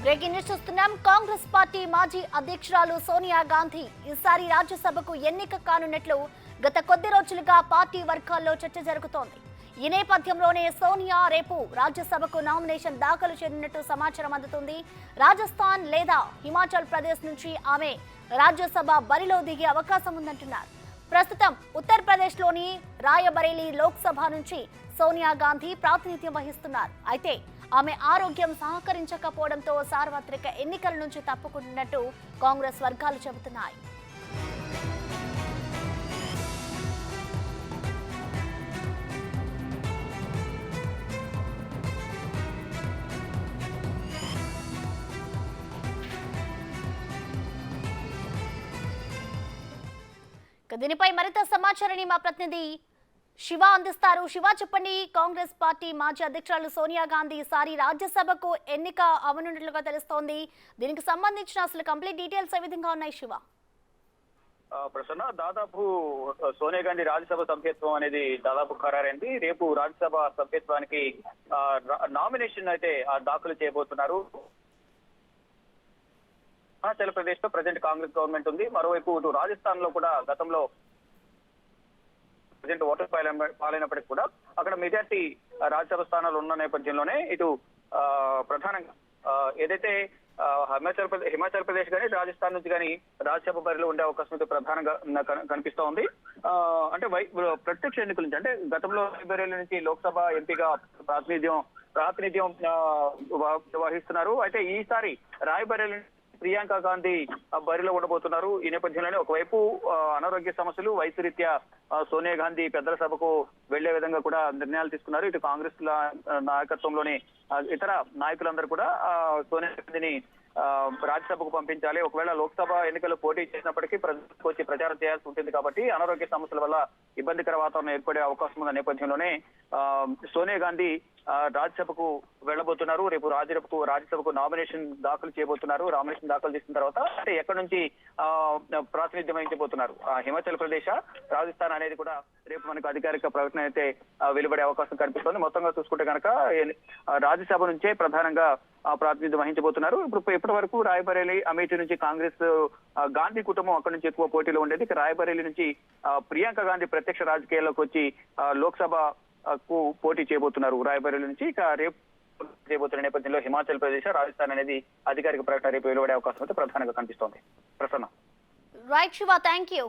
Breaking news చూస్తున్నాం. Congress party మాజీ అధ్యక్షురాలు సోనియా గాంధీ ఈసారి రాజ్యసభకు ఎన్నిక కానున్నట్లు గత కొద్ది రోజులుగా పార్టీ వర్గాల్లో చర్చ జరుగుతోంది. ఈ నేపథ్యంలోనే సోనియా రేపు రాజ్యసభకు నామినేషన్ దాఖలు చేయనున్నట్టు సమాచారం అందుతుంది. రాజస్థాన్ లేదా హిమాచల్ ప్రదేశ్ నుంచి ఆమె రాజ్యసభ బరిలో దిగే అవకాశం ఉందంటున్నారు. ప్రస్తుతం ఉత్తరప్రదేశ్లోని రాయబరేలీ లోక్సభ నుంచి సోనియా గాంధీ ప్రాతినిధ్యం వహిస్తున్నారు. అయితే ఆమె ఆరోగ్యం సహకరించకపోవడంతో సార్వత్రిక ఎన్నికల నుంచి తప్పుకుంటున్నట్టు కాంగ్రెస్ వర్గాలు చెబుతున్నాయి. దీనిపై మరింత సమాచారాన్ని మా ప్రతినిధి శివ అందిస్తారు. శివ, చెప్పండి. కాంగ్రెస్ పార్టీ మాజీ అధ్యక్షురాలు సోనియా గాంధీ ఈసారి రాజ్యసభకు ఎన్నిక అవనున్నట్లుగా తెలుస్తోంది. దీనికి సంబంధించిన అసలు కంప్లీట్ డీటెయిల్స్ ఏ విధంగా ఉన్నాయి శివ? ప్రసన్న, దాదాపు సోనియా గాంధీ రాజ్యసభ సభ్యత్వం అనేది దాదాపు ఖరారైంది. రేపు రాజ్యసభ సభ్యత్వానికి నామినేషన్ అయితే దాఖలు చేయబోతున్నారు. హిమాచల్ ప్రదేశ్ లో ప్రజెంట్ కాంగ్రెస్ గవర్నమెంట్ ఉంది. మరోవైపు ఇటు రాజస్థాన్ లో కూడా గతంలో ప్రజెంట్ ఓటర్ పాలైనప్పటికీ కూడా అక్కడ మెజార్టీ రాజ్యసభ స్థానాలు ఉన్న నేపథ్యంలోనే ఇటు ప్రధానంగా ఏదైతే హిమాచల్ ప్రదేశ్ కానీ రాజస్థాన్ నుంచి కానీ రాజ్యసభ బరిలో ఉండే అవకాశం అయితే ప్రధానంగా కనిపిస్తూ ఉంది. అంటే ప్రత్యక్ష ఎన్నికల నుంచి, అంటే గతంలో రాయ్బరేలీ నుంచి లోక్సభ ఎంపీగా ప్రాతినిధ్యం వహిస్తున్నారు. అయితే ఈసారి రాయ్బరేలీ ప్రియాంక గాంధీ బరిలో ఉండబోతున్నారు. ఈ నేపథ్యంలోనే ఒకవైపు అనారోగ్య సమస్యలు, వయసు రీత్యా సోనియా గాంధీ పెద్దల సభకు వెళ్లే విధంగా కూడా నిర్ణయాలు తీసుకున్నారు. ఇటు కాంగ్రెస్ నాయకత్వంలోని ఇతర నాయకులందరూ కూడా సోనియా గాంధీని రాజ్యసభకు పంపించాలి. ఒకవేళ లోక్సభ ఎన్నికల్లో పోటీ చేసినప్పటికీ ప్రజలకు వచ్చి ప్రచారం చేయాల్సి ఉంటుంది కాబట్టి అనారోగ్య సమస్యల వల్ల ఇబ్బందికర వాతావరణం ఏర్పడే అవకాశం ఉన్న నేపథ్యంలోనే సోనియా గాంధీ రాజ్యసభకు వెళ్లబోతున్నారు. రేపు రాజ్యసభకు నామినేషన్ దాఖలు చేయబోతున్నారు. నామినేషన్ దాఖలు చేసిన తర్వాత అంటే ఎక్కడి నుంచి ప్రాతినిధ్యం వహించబోతున్నారు, హిమాచల్ ప్రదేశ్, రాజస్థాన్ అనేది కూడా రేపు మనకు అధికారిక ప్రకటన అయితే వెలువడే అవకాశం కనిపిస్తోంది. మొత్తంగా చూసుకుంటే కనుక రాజ్యసభ నుంచే ప్రధానంగా ప్రాతినిధ్యం వహించబోతున్నారు. ఇప్పటి వరకు రాయ్బరేలీ, అమేఠీ నుంచి కాంగ్రెస్ గాంధీ కుటుంబం అక్కడి నుంచి ఎక్కువ పోటీలో ఉండేది. రాయ్బరేలీ నుంచి ప్రియాంక గాంధీ ప్రత్యక్ష రాజకీయాల్లోకి వచ్చి లోక్సభకు పోటీ చేయబోతున్నారు రాయ్బరేలీ నుంచి. ఇక రేపు చేయబోతున్న నేపథ్యంలో హిమాచల్ ప్రదేశ్, రాజస్థాన్ అనేది అధికారిక ప్రకటన రేపు వెలువడే అవకాశం అయితే ప్రధానంగా కనిపిస్తోంది. Prasanna. Right Shiva, thank you.